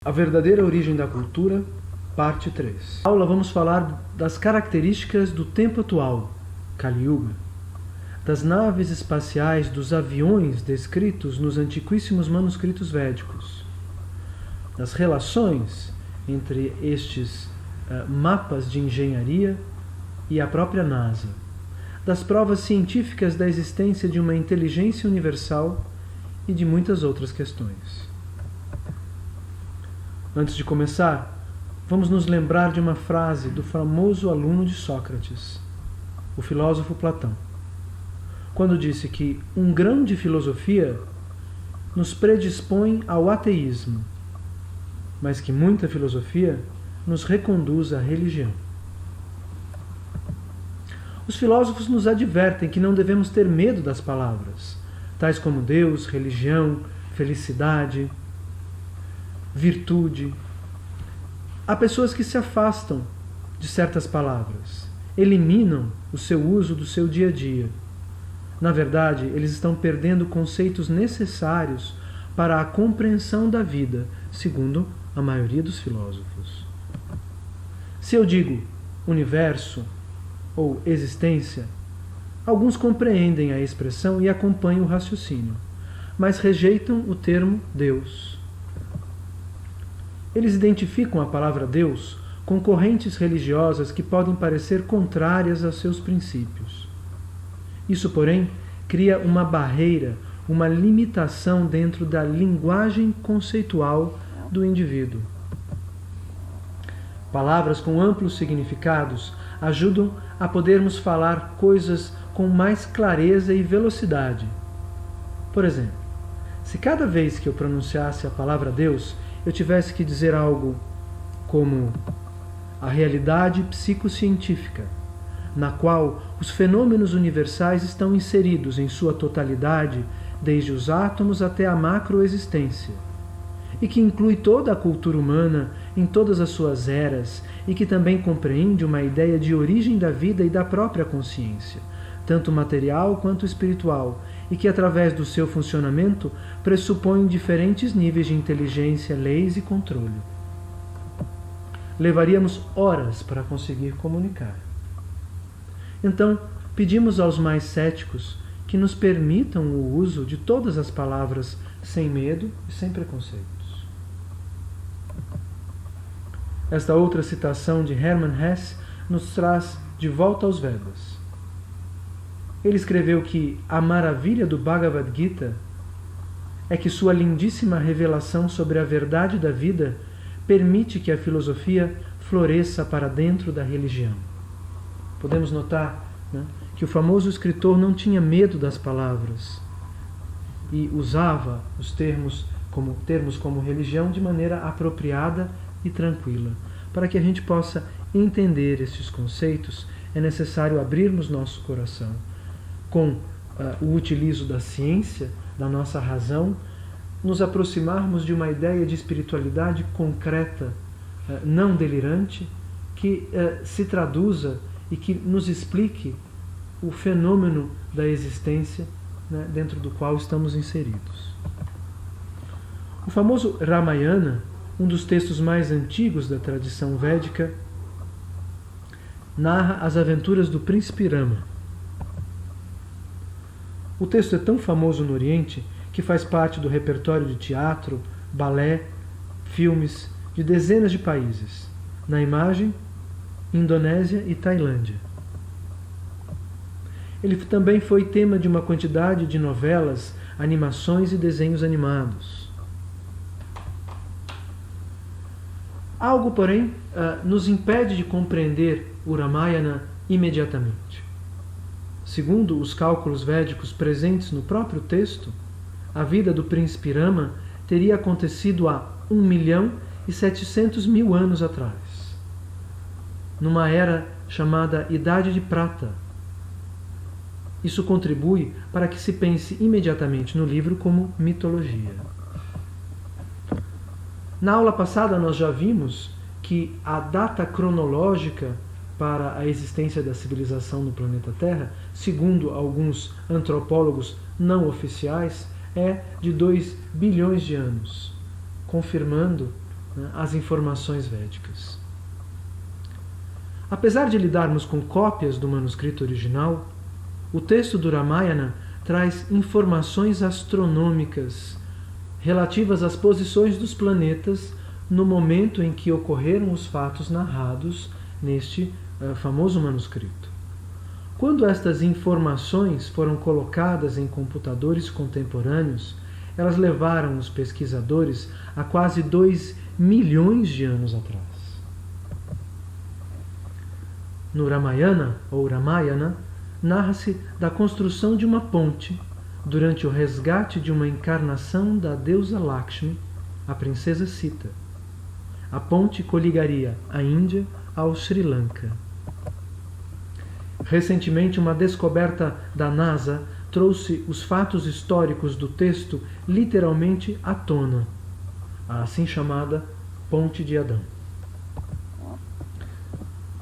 A verdadeira origem da cultura, parte 3. Na aula vamos falar das características do tempo atual, Kali Yuga, das naves espaciais, dos aviões descritos nos antiquíssimos manuscritos védicos, das relações entre estes mapas de engenharia e a própria NASA, das provas científicas da existência de uma inteligência universal e de muitas outras questões. Antes de começar, vamos nos lembrar de uma frase do famoso aluno de Sócrates, o filósofo Platão, quando disse que um grão de filosofia nos predispõe ao ateísmo, mas que muita filosofia nos reconduz à religião. Os filósofos nos advertem que não devemos ter medo das palavras, tais como Deus, religião, felicidade, virtude. Há pessoas que se afastam de certas palavras, eliminam o seu uso do seu dia a dia. Na verdade, eles estão perdendo conceitos necessários para a compreensão da vida, segundo a maioria dos filósofos. Se eu digo universo ou existência, alguns compreendem a expressão e acompanham o raciocínio, mas rejeitam o termo Deus. Eles identificam a palavra Deus com correntes religiosas que podem parecer contrárias aos seus princípios. Isso, porém, cria uma barreira, uma limitação dentro da linguagem conceitual do indivíduo. Palavras com amplos significados ajudam a podermos falar coisas com mais clareza e velocidade. Por exemplo, se cada vez que eu pronunciasse a palavra Deus, eu tivesse que dizer algo como a realidade psicocientífica, na qual os fenômenos universais estão inseridos em sua totalidade, desde os átomos até a macroexistência, e que inclui toda a cultura humana em todas as suas eras, e que também compreende uma ideia de origem da vida e da própria consciência, tanto material quanto espiritual, e que, através do seu funcionamento, pressupõe diferentes níveis de inteligência, leis e controle. Levaríamos horas para conseguir comunicar. Então, pedimos aos mais céticos que nos permitam o uso de todas as palavras sem medo e sem preconceitos. Esta outra citação de Hermann Hesse nos traz de volta aos Vedas. Ele escreveu que a maravilha do Bhagavad Gita é que sua lindíssima revelação sobre a verdade da vida permite que a filosofia floresça para dentro da religião. Podemos notar, que o famoso escritor não tinha medo das palavras e usava os termos como religião de maneira apropriada e tranquila. Para que a gente possa entender esses conceitos, é necessário abrirmos nosso coração com o utilizo da ciência, da nossa razão, nos aproximarmos de uma ideia de espiritualidade concreta, não delirante, que se traduza e que nos explique o fenômeno da existência, dentro do qual estamos inseridos. O famoso Ramayana, um dos textos mais antigos da tradição védica, narra as aventuras do príncipe Rama. O texto é tão famoso no Oriente que faz parte do repertório de teatro, balé, filmes de dezenas de países, na imagem, Indonésia e Tailândia. Ele também foi tema de uma quantidade de novelas, animações e desenhos animados. Algo, porém, nos impede de compreender o Ramayana imediatamente. Segundo os cálculos védicos presentes no próprio texto, a vida do príncipe Rama teria acontecido há 1.700.000 anos atrás, numa era chamada Idade de Prata. Isso contribui para que se pense imediatamente no livro como mitologia. Na aula passada nós já vimos que a data cronológica para a existência da civilização no planeta Terra, segundo alguns antropólogos não oficiais, é de 2 bilhões de anos, confirmando as informações védicas. Apesar de lidarmos com cópias do manuscrito original, o texto do Ramayana traz informações astronômicas relativas às posições dos planetas no momento em que ocorreram os fatos narrados neste famoso manuscrito. Quando estas informações foram colocadas em computadores contemporâneos, elas levaram os pesquisadores a quase 2 milhões de anos atrás. No Ramayana, ou Ramayana, narra-se da construção de uma ponte durante o resgate de uma encarnação da deusa Lakshmi, a princesa Sita. A ponte coligaria a Índia ao Sri Lanka. Recentemente, uma descoberta da NASA trouxe os fatos históricos do texto literalmente à tona, a assim chamada Ponte de Adão.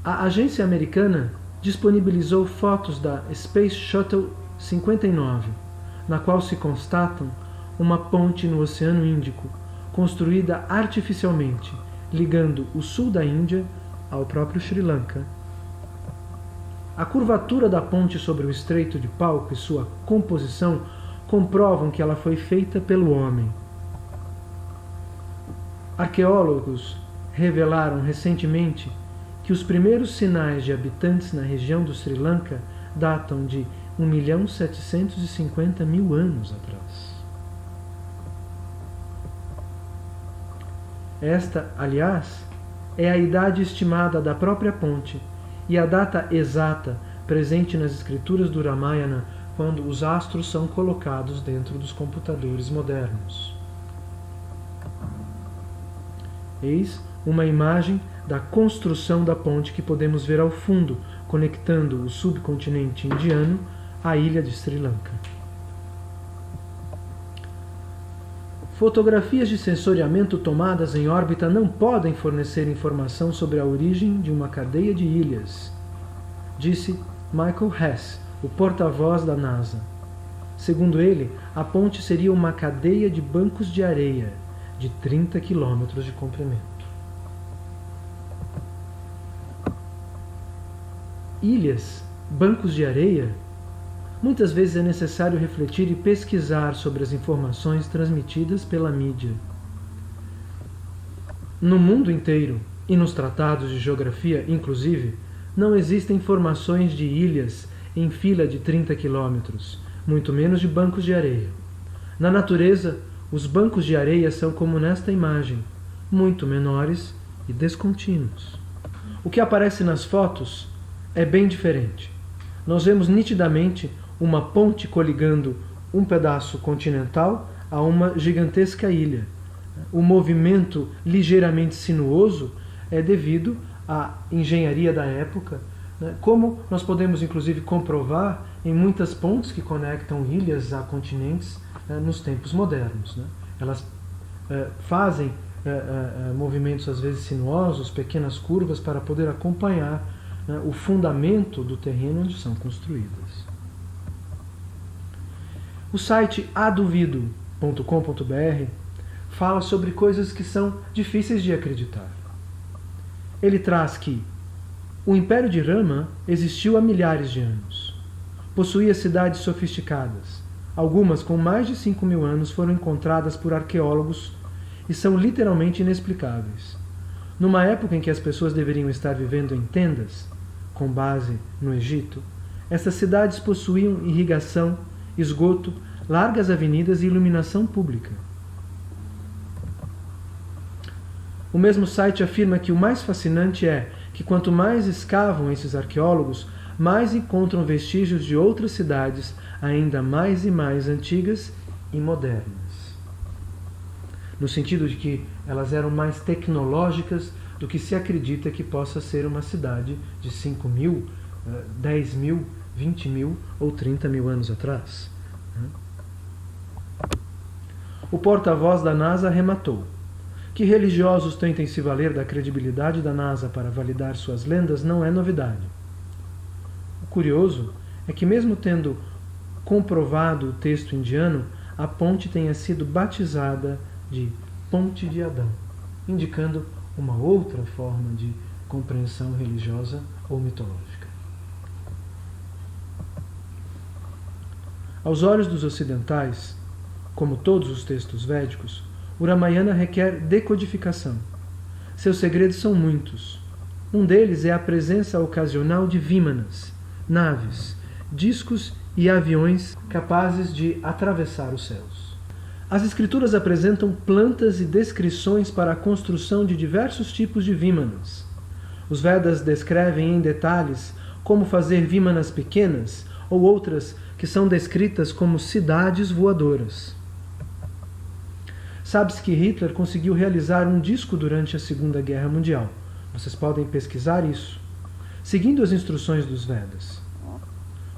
A agência americana disponibilizou fotos da Space Shuttle 59, na qual se constatam uma ponte no Oceano Índico, construída artificialmente, ligando o sul da Índia ao próprio Sri Lanka. A curvatura da ponte sobre o Estreito de Palco e sua composição comprovam que ela foi feita pelo homem. Arqueólogos revelaram recentemente que os primeiros sinais de habitantes na região do Sri Lanka datam de 1.750.000 anos atrás. Esta, aliás, é a idade estimada da própria ponte e a data exata presente nas escrituras do Ramayana quando os astros são colocados dentro dos computadores modernos. Eis uma imagem da construção da ponte que podemos ver ao fundo, conectando o subcontinente indiano à ilha de Sri Lanka. Fotografias de sensoriamento tomadas em órbita não podem fornecer informação sobre a origem de uma cadeia de ilhas, disse Michael Hess, o porta-voz da NASA. Segundo ele, a ponte seria uma cadeia de bancos de areia de 30 quilômetros de comprimento. Ilhas, bancos de areia? Muitas vezes é necessário refletir e pesquisar sobre as informações transmitidas pela mídia. No mundo inteiro, e nos tratados de geografia, inclusive, não existem informações de ilhas em fila de 30 quilômetros, muito menos de bancos de areia. Na natureza, os bancos de areia são como nesta imagem, muito menores e descontínuos. O que aparece nas fotos é bem diferente. Nós vemos nitidamente uma ponte coligando um pedaço continental a uma gigantesca ilha. O movimento ligeiramente sinuoso é devido à engenharia da época, como nós podemos inclusive comprovar em muitas pontes que conectam ilhas a continentes nos tempos modernos. Elas fazem movimentos às vezes sinuosos, pequenas curvas, para poder acompanhar o fundamento do terreno onde são construídas. O site aduvido.com.br fala sobre coisas que são difíceis de acreditar. Ele traz que o Império de Rama existiu há milhares de anos. Possuía cidades sofisticadas. Algumas com mais de 5.000 anos foram encontradas por arqueólogos e são literalmente inexplicáveis. Numa época em que as pessoas deveriam estar vivendo em tendas, com base no Egito, essas cidades possuíam irrigação, esgoto, largas avenidas e iluminação pública. O mesmo site afirma que o mais fascinante é que quanto mais escavam esses arqueólogos, mais encontram vestígios de outras cidades ainda mais e mais antigas e modernas. No sentido de que elas eram mais tecnológicas do que se acredita que possa ser uma cidade de 5.000, 10.000, 20.000 ou 30.000 anos atrás. O porta-voz da NASA arrematou que religiosos tentem se valer da credibilidade da NASA para validar suas lendas não é novidade. O curioso é que, mesmo tendo comprovado o texto indiano, a ponte tenha sido batizada de Ponte de Adão, indicando uma outra forma de compreensão religiosa ou mitológica. Aos olhos dos ocidentais, como todos os textos védicos, o Ramayana requer decodificação. Seus segredos são muitos. Um deles é a presença ocasional de vimanas, naves, discos e aviões capazes de atravessar os céus. As escrituras apresentam plantas e descrições para a construção de diversos tipos de vimanas. Os Vedas descrevem em detalhes como fazer vimanas pequenas ou outras que são descritas como cidades voadoras. Sabe-se que Hitler conseguiu realizar um disco durante a Segunda Guerra Mundial. Vocês podem pesquisar isso, seguindo as instruções dos Vedas.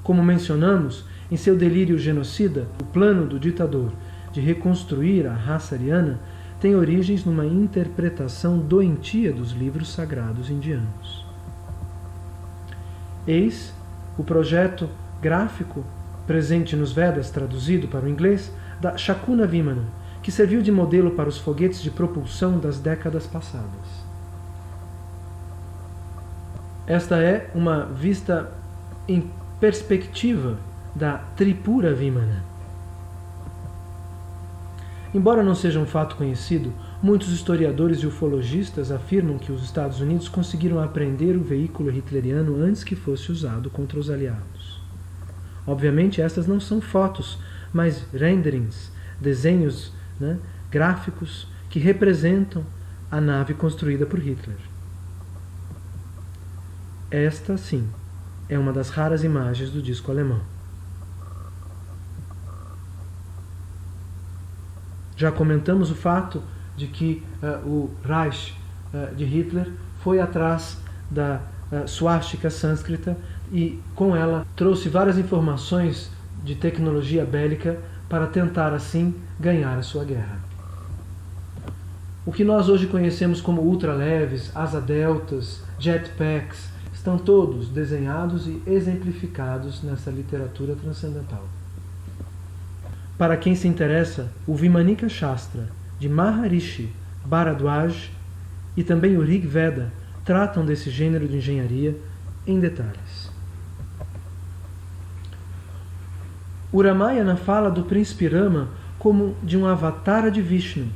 Como mencionamos, em seu delírio genocida, o plano do ditador de reconstruir a raça ariana tem origens numa interpretação doentia dos livros sagrados indianos. Eis o projeto gráfico presente nos Vedas, traduzido para o inglês, da Shakuna Vimana, que serviu de modelo para os foguetes de propulsão das décadas passadas. Esta é uma vista em perspectiva da Tripura Vimana. Embora não seja um fato conhecido, muitos historiadores e ufologistas afirmam que os Estados Unidos conseguiram apreender o veículo hitleriano antes que fosse usado contra os aliados. Obviamente, estas não são fotos, mas renderings, desenhos, gráficos que representam a nave construída por Hitler. Esta, sim, é uma das raras imagens do disco alemão. Já comentamos o fato de que o Reich de Hitler foi atrás da suástica sânscrita e, com ela, trouxe várias informações de tecnologia bélica para tentar, assim, ganhar a sua guerra. O que nós hoje conhecemos como ultraleves, asa-deltas, jetpacks, estão todos desenhados e exemplificados nessa literatura transcendental. Para quem se interessa, o Vimanika Shastra, de Maharishi Bharadwaj, e também o Rig Veda tratam desse gênero de engenharia em detalhes. O Ramayana fala do príncipe Rama como de um avatara de Vishnu,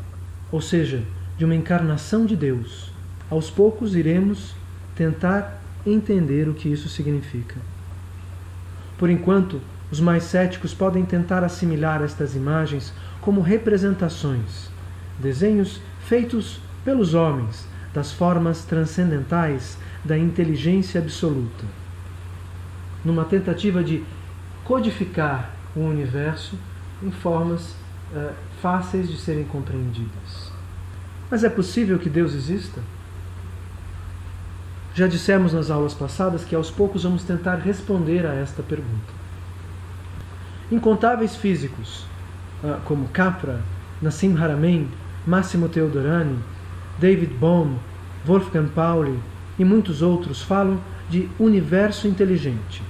ou seja, de uma encarnação de Deus. Aos poucos iremos tentar entender o que isso significa. Por enquanto, os mais céticos podem tentar assimilar estas imagens como representações, desenhos feitos pelos homens das formas transcendentais da inteligência absoluta, numa tentativa de codificar o universo em formas fáceis de serem compreendidas. Mas é possível que Deus exista? Já dissemos nas aulas passadas que aos poucos vamos tentar responder a esta pergunta. Incontáveis físicos, como Capra, Nassim Haramein, Massimo Teodorani, David Bohm, Wolfgang Pauli e muitos outros falam de universo inteligente,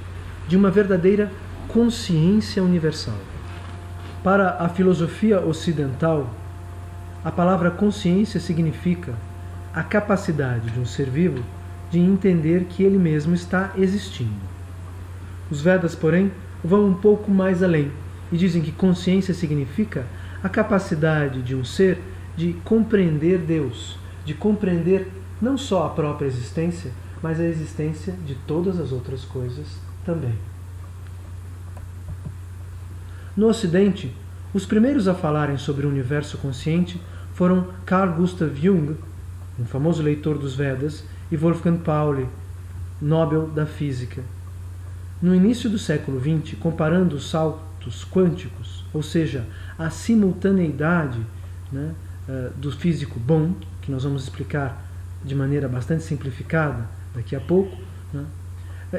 de uma verdadeira consciência universal. Para a filosofia ocidental, a palavra consciência significa a capacidade de um ser vivo de entender que ele mesmo está existindo. Os Vedas, porém, vão um pouco mais além e dizem que consciência significa a capacidade de um ser de compreender Deus, de compreender não só a própria existência, mas a existência de todas as outras coisas também. No Ocidente, os primeiros a falarem sobre o universo consciente foram Carl Gustav Jung, um famoso leitor dos Vedas, e Wolfgang Pauli, Nobel da Física. No início do século XX, comparando os saltos quânticos, ou seja, a simultaneidade do físico Bohm, que nós vamos explicar de maneira bastante simplificada daqui a pouco,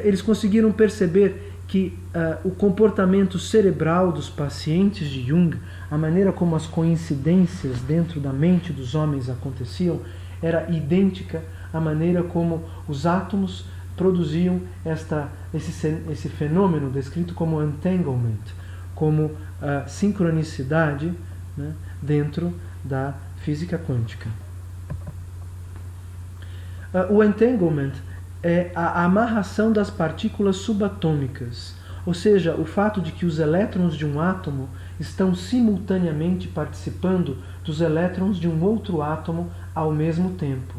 eles conseguiram perceber que o comportamento cerebral dos pacientes de Jung, a maneira como as coincidências dentro da mente dos homens aconteciam, era idêntica à maneira como os átomos produziam esse fenômeno descrito como entanglement, como sincronicidade, dentro da física quântica. O entanglement é a amarração das partículas subatômicas, ou seja, o fato de que os elétrons de um átomo estão simultaneamente participando dos elétrons de um outro átomo ao mesmo tempo.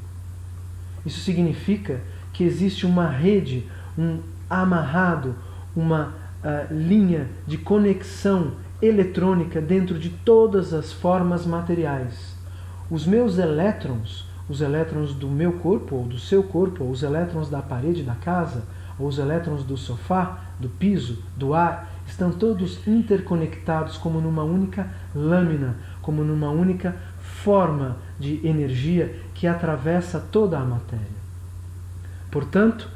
Isso significa que existe uma rede, um amarrado, uma linha de conexão eletrônica dentro de todas as formas materiais. Os meus elétrons, os elétrons do meu corpo ou do seu corpo, ou os elétrons da parede da casa, ou os elétrons do sofá, do piso, do ar, estão todos interconectados como numa única lâmina, como numa única forma de energia que atravessa toda a matéria. Portanto,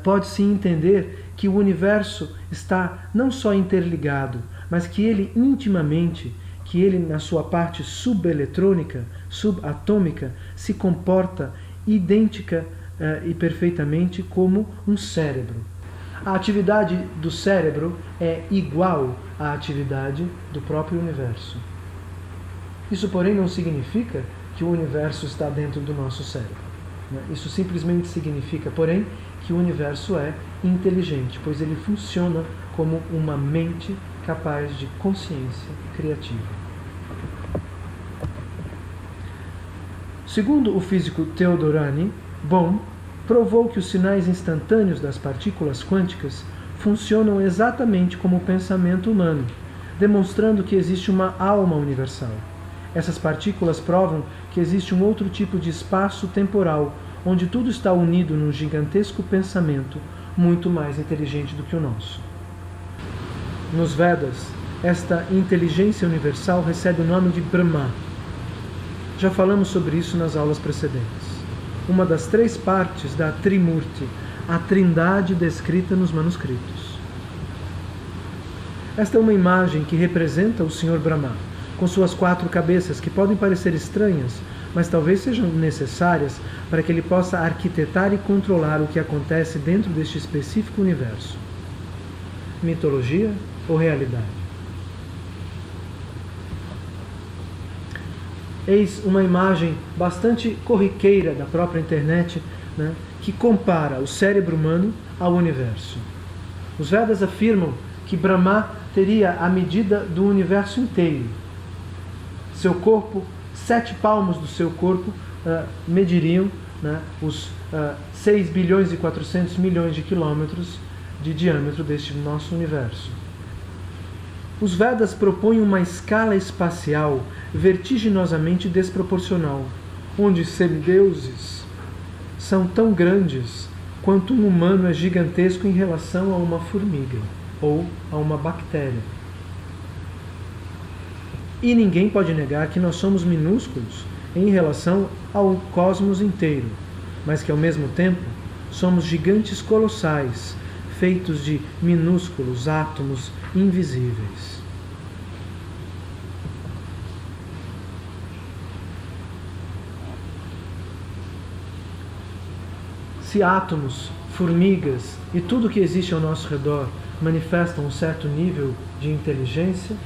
pode-se entender que o universo está não só interligado, mas que ele intimamente, que ele na sua parte subeletrônica, subatômica, se comporta idêntica e perfeitamente como um cérebro. A atividade do cérebro é igual à atividade do próprio universo. Isso, porém, não significa que o universo está dentro do nosso cérebro. Isso simplesmente significa, porém, que o universo é inteligente, pois ele funciona como uma mente capaz de consciência criativa. Segundo o físico Theodorani, Bohm provou que os sinais instantâneos das partículas quânticas funcionam exatamente como o pensamento humano, demonstrando que existe uma alma universal. Essas partículas provam que existe um outro tipo de espaço temporal, onde tudo está unido num gigantesco pensamento muito mais inteligente do que o nosso. Nos Vedas, esta inteligência universal recebe o nome de Brahma. Já falamos sobre isso nas aulas precedentes. Uma das 3 partes da Trimurti, a trindade descrita nos manuscritos. Esta é uma imagem que representa o Senhor Brahma, com suas 4 cabeças, que podem parecer estranhas, mas talvez sejam necessárias para que ele possa arquitetar e controlar o que acontece dentro deste específico universo. Mitologia ou realidade? Eis uma imagem bastante corriqueira da própria internet, que compara o cérebro humano ao universo. Os Vedas afirmam que Brahma teria a medida do universo inteiro. Seu corpo, 7 palmos do seu corpo mediriam os 6 bilhões e 400 milhões de quilômetros de diâmetro deste nosso universo. Os Vedas propõem uma escala espacial vertiginosamente desproporcional, onde semideuses são tão grandes quanto um humano é gigantesco em relação a uma formiga ou a uma bactéria. E ninguém pode negar que nós somos minúsculos em relação ao cosmos inteiro, mas que ao mesmo tempo somos gigantes colossais, feitos de minúsculos átomos invisíveis. Se átomos, formigas e tudo que existe ao nosso redor manifestam um certo nível de inteligência,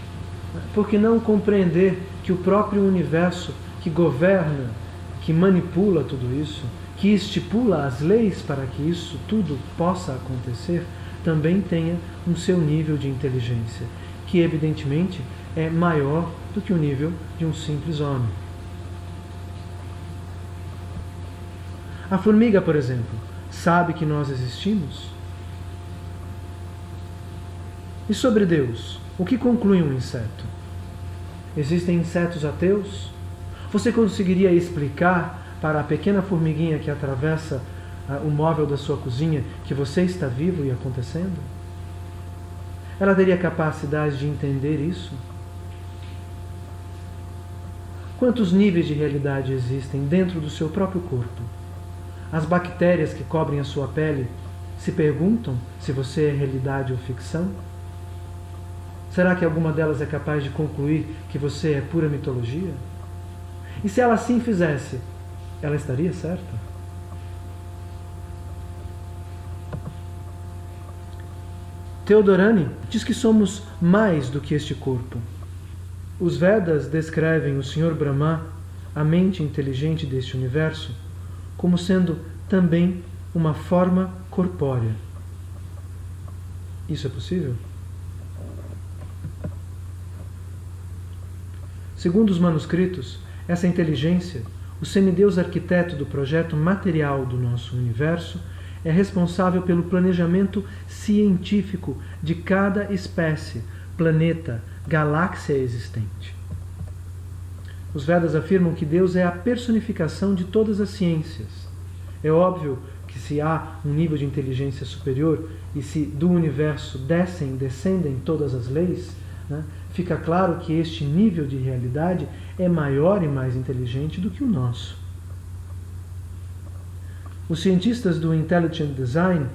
por que não compreender que o próprio universo que governa, que manipula tudo isso, que estipula as leis para que isso tudo possa acontecer, também tenha um seu nível de inteligência, que evidentemente é maior do que o nível de um simples homem. A formiga, por exemplo, sabe que nós existimos? E sobre Deus, o que conclui um inseto? Existem insetos ateus? Você conseguiria explicar para a pequena formiguinha que atravessa o móvel da sua cozinha que você está vivo e acontecendo? Ela teria capacidade de entender isso? Quantos níveis de realidade existem dentro do seu próprio corpo? As bactérias que cobrem a sua pele se perguntam se você é realidade ou ficção? Será que alguma delas é capaz de concluir que você é pura mitologia? E se ela assim fizesse, ela estaria certa? Theodorani diz que somos mais do que este corpo. Os Vedas descrevem o Senhor Brahma, a mente inteligente deste universo, como sendo também uma forma corpórea. Isso é possível? Segundo os manuscritos, essa inteligência, o semideus arquiteto do projeto material do nosso universo, é responsável pelo planejamento científico de cada espécie, planeta, galáxia existente. Os Vedas afirmam que Deus é a personificação de todas as ciências. É óbvio que se há um nível de inteligência superior e se do universo descendem todas as leis, né, fica claro que este nível de realidade é maior e mais inteligente do que o nosso. Os cientistas do Intelligent Design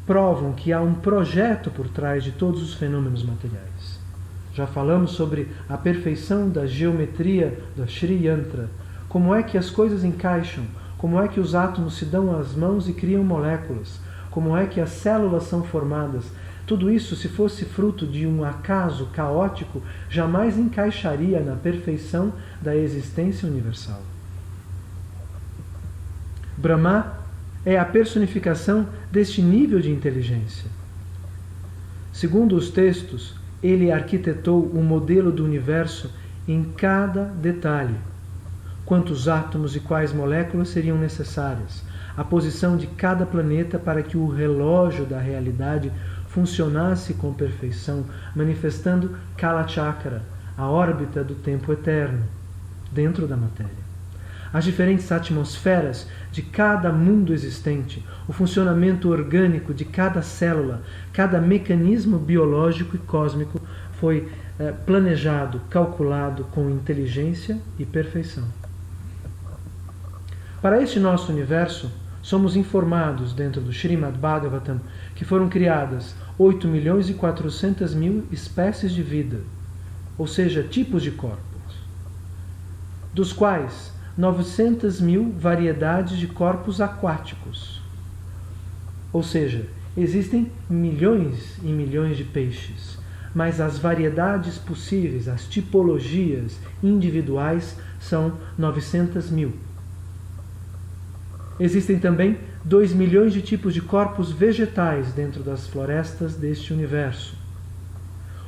provam que há um projeto por trás de todos os fenômenos materiais. Já falamos sobre a perfeição da geometria da Sri Yantra, como é que as coisas encaixam, como é que os átomos se dão as mãos e criam moléculas, como é que as células são formadas. Tudo isso, se fosse fruto de um acaso caótico, jamais encaixaria na perfeição da existência universal. Brahma é a personificação deste nível de inteligência. Segundo os textos, ele arquitetou o modelo do universo em cada detalhe. Quantos átomos e quais moléculas seriam necessárias, a posição de cada planeta para que o relógio da realidade funcionasse com perfeição, manifestando Kalachakra, a órbita do tempo eterno, dentro da matéria. As diferentes atmosferas de cada mundo existente, o funcionamento orgânico de cada célula, cada mecanismo biológico e cósmico foi planejado, calculado com inteligência e perfeição. Para este nosso universo, somos informados dentro do Srimad Bhagavatam que foram criadas 8.400.000 espécies de vida, ou seja, tipos de corpos, dos quais 900.000 variedades de corpos aquáticos. Ou seja, existem milhões e milhões de peixes, mas as variedades possíveis, as tipologias individuais são 900.000. Existem também 2 milhões de tipos de corpos vegetais dentro das florestas deste universo.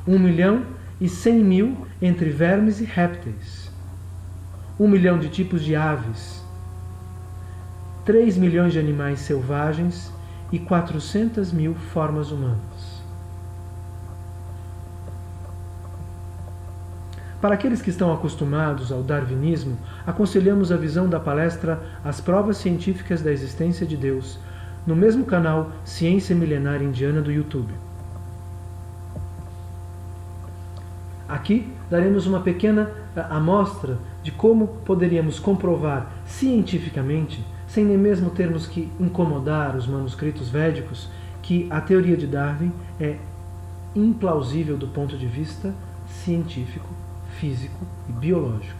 1.100.000 entre vermes e répteis. 1 milhão de tipos de aves. 3 milhões de animais selvagens e 400.000 formas humanas. Para aqueles que estão acostumados ao darwinismo, aconselhamos a visão da palestra As Provas Científicas da Existência de Deus, no mesmo canal Ciência Milenar Indiana do YouTube. Aqui daremos uma pequena amostra de como poderíamos comprovar cientificamente, sem nem mesmo termos que incomodar os manuscritos védicos, que a teoria de Darwin é implausível do ponto de vista científico, físico e biológico.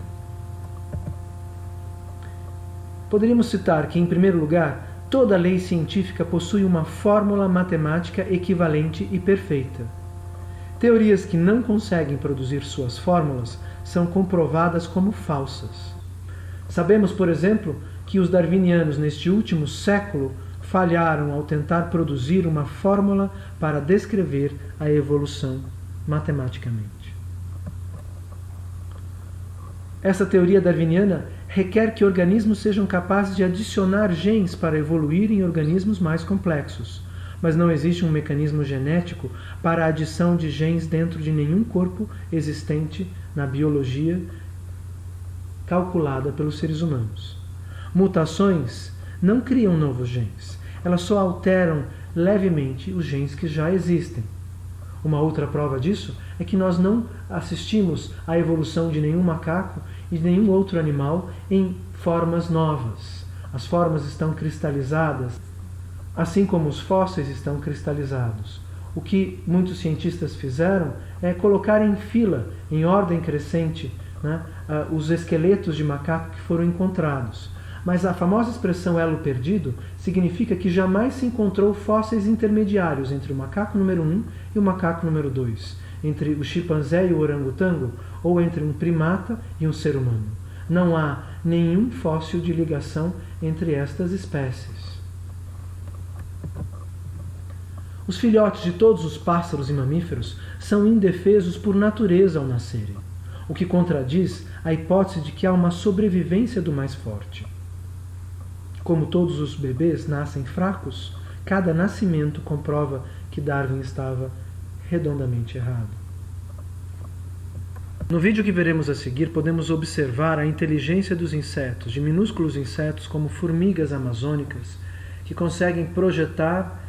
Poderíamos citar que, em primeiro lugar, toda lei científica possui uma fórmula matemática equivalente e perfeita. Teorias que não conseguem produzir suas fórmulas são comprovadas como falsas. Sabemos, por exemplo, que os darwinianos neste último século falharam ao tentar produzir uma fórmula para descrever a evolução matematicamente. Essa teoria darwiniana requer que organismos sejam capazes de adicionar genes para evoluir em organismos mais complexos, mas não existe um mecanismo genético para a adição de genes dentro de nenhum corpo existente na biologia calculada pelos seres humanos. Mutações não criam novos genes, elas só alteram levemente os genes que já existem. Uma outra prova disso é que nós não assistimos à evolução de nenhum macaco e de nenhum outro animal em formas novas. As formas estão cristalizadas, assim como os fósseis estão cristalizados. O que muitos cientistas fizeram é colocar em fila, em ordem crescente, os esqueletos de macaco que foram encontrados. Mas a famosa expressão elo perdido significa que jamais se encontrou fósseis intermediários entre o macaco número 1 e o macaco número 2, entre o chimpanzé e o orangotango, ou entre um primata e um ser humano. Não há nenhum fóssil de ligação entre estas espécies. Os filhotes de todos os pássaros e mamíferos são indefesos por natureza ao nascerem, o que contradiz a hipótese de que há uma sobrevivência do mais forte. Como todos os bebês nascem fracos, cada nascimento comprova que Darwin estava redondamente errado. No vídeo que veremos a seguir, podemos observar a inteligência dos insetos, de minúsculos insetos como formigas amazônicas, que conseguem projetar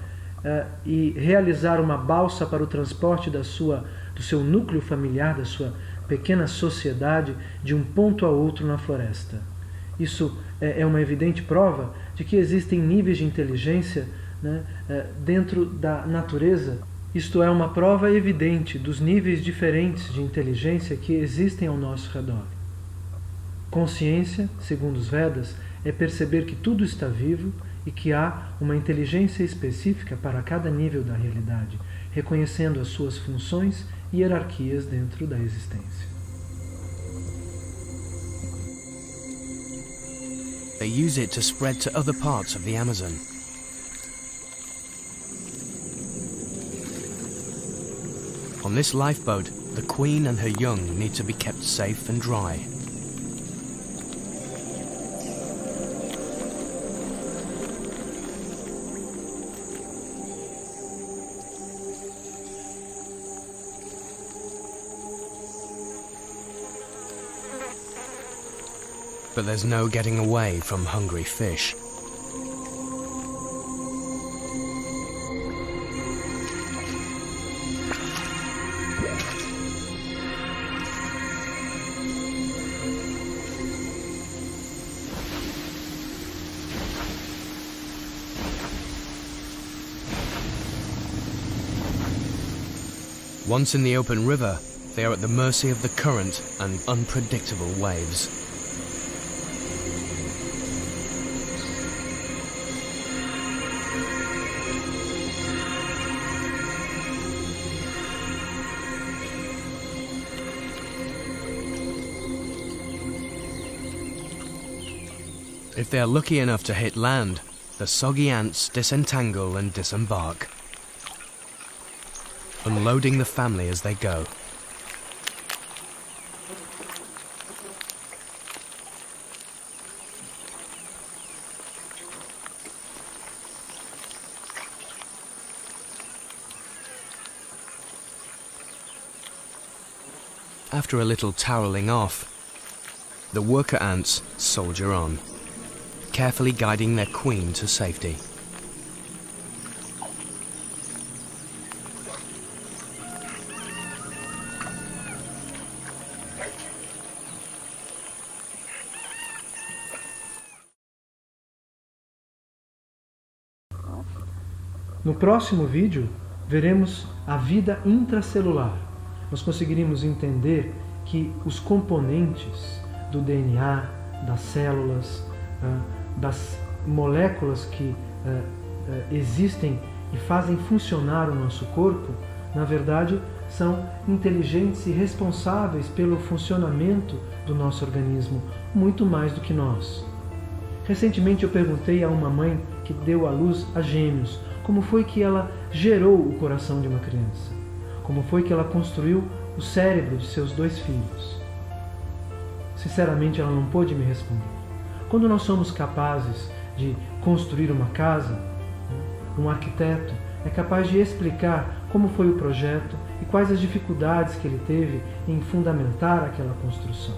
e realizar uma balsa para o transporte do seu núcleo familiar, da sua pequena sociedade, de um ponto a outro na floresta. Isso é uma evidente prova de que existem níveis de inteligência, né, dentro da natureza. Isto é uma prova evidente dos níveis diferentes de inteligência que existem ao nosso redor. Consciência, segundo os Vedas, é perceber que tudo está vivo e que há uma inteligência específica para cada nível da realidade, reconhecendo as suas funções e hierarquias dentro da existência. They use it to spread to other parts of the Amazon. On this lifeboat, the queen and her young need to be kept safe and dry. But there's no getting away from hungry fish. Once in the open river, they are at the mercy of the current and unpredictable waves. If they are lucky enough to hit land, the soggy ants disentangle and disembark, unloading the family as they go. After a little toweling off, the worker ants soldier on, carefully guiding their queen to safety. No próximo vídeo, veremos a vida intracelular. Nós conseguiremos entender que os componentes do DNA, das células, das moléculas que existem e fazem funcionar o nosso corpo, na verdade, são inteligentes e responsáveis pelo funcionamento do nosso organismo, muito mais do que nós. Recentemente eu perguntei a uma mãe que deu à luz a gêmeos como foi que ela gerou o coração de uma criança, como foi que ela construiu o cérebro de seus 2 filhos. Sinceramente, ela não pôde me responder. Quando nós somos capazes de construir uma casa, um arquiteto é capaz de explicar como foi o projeto e quais as dificuldades que ele teve em fundamentar aquela construção.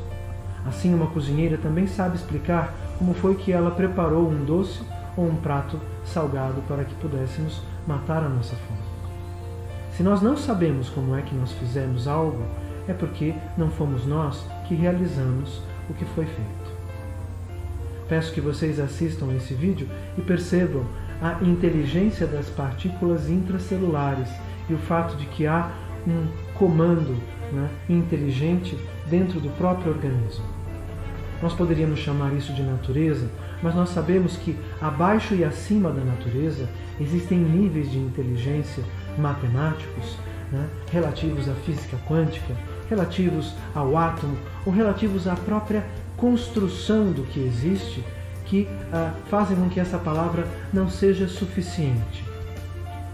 Assim, uma cozinheira também sabe explicar como foi que ela preparou um doce ou um prato salgado para que pudéssemos matar a nossa fome. Se nós não sabemos como é que nós fizemos algo, é porque não fomos nós que realizamos o que foi feito. Peço que vocês assistam a esse vídeo e percebam a inteligência das partículas intracelulares e o fato de que há um comando, inteligente dentro do próprio organismo. Nós poderíamos chamar isso de natureza, mas nós sabemos que abaixo e acima da natureza existem níveis de inteligência matemáticos, relativos à física quântica, relativos ao átomo ou relativos à própria construção do que existe que fazem com que essa palavra não seja suficiente.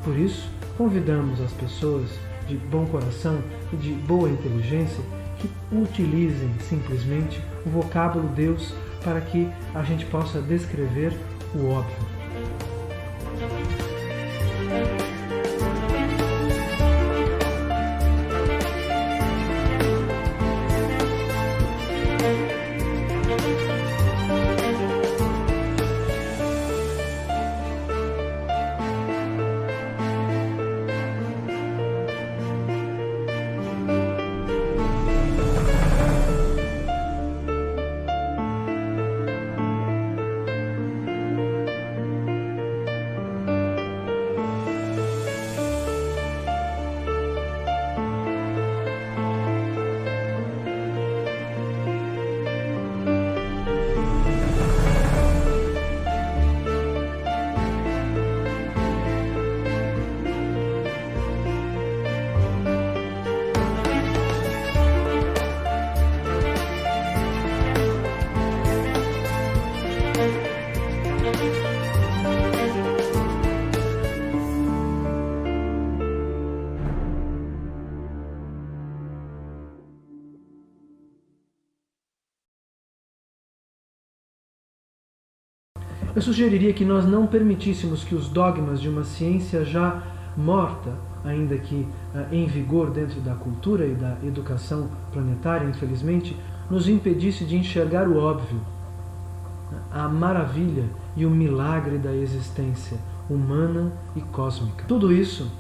Por isso, convidamos as pessoas de bom coração e de boa inteligência que utilizem simplesmente o vocábulo Deus para que a gente possa descrever o óbvio. Eu sugeriria que nós não permitíssemos que os dogmas de uma ciência já morta, ainda que em vigor dentro da cultura e da educação planetária, infelizmente, nos impedisse de enxergar o óbvio, a maravilha e o milagre da existência humana e cósmica. Tudo isso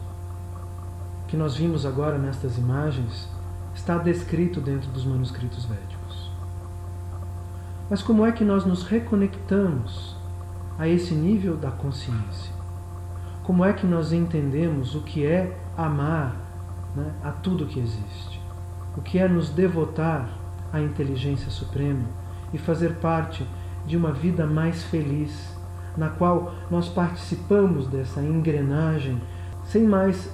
que nós vimos agora nestas imagens está descrito dentro dos manuscritos védicos. Mas como é que nós nos reconectamos a esse nível da consciência? Como é que nós entendemos o que é amar, né, a tudo que existe? O que é nos devotar à inteligência suprema e fazer parte de uma vida mais feliz, na qual nós participamos dessa engrenagem sem mais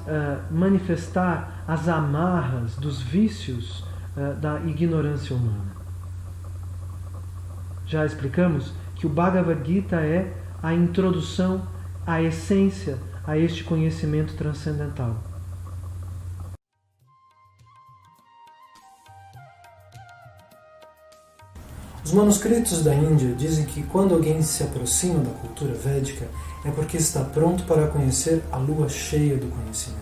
manifestar as amarras dos vícios da ignorância humana. Já explicamos que o Bhagavad Gita é a introdução, a essência a este conhecimento transcendental. Os manuscritos da Índia dizem que quando alguém se aproxima da cultura védica é porque está pronto para conhecer a lua cheia do conhecimento.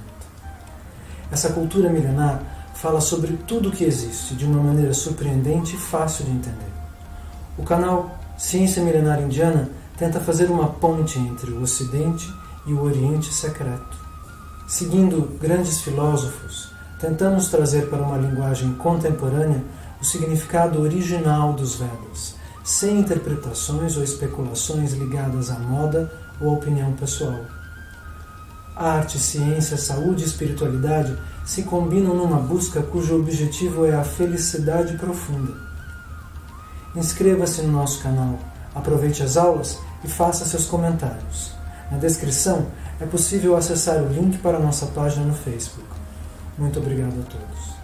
Essa cultura milenar fala sobre tudo o que existe de uma maneira surpreendente e fácil de entender. O canal Ciência Milenar Indiana tenta fazer uma ponte entre o Ocidente e o Oriente secreto. Seguindo grandes filósofos, tentamos trazer para uma linguagem contemporânea o significado original dos Vedas, sem interpretações ou especulações ligadas à moda ou à opinião pessoal. Arte, ciência, saúde e espiritualidade se combinam numa busca cujo objetivo é a felicidade profunda. Inscreva-se no nosso canal, aproveite as aulas e faça seus comentários. Na descrição é possível acessar o link para a nossa página no Facebook. Muito obrigado a todos.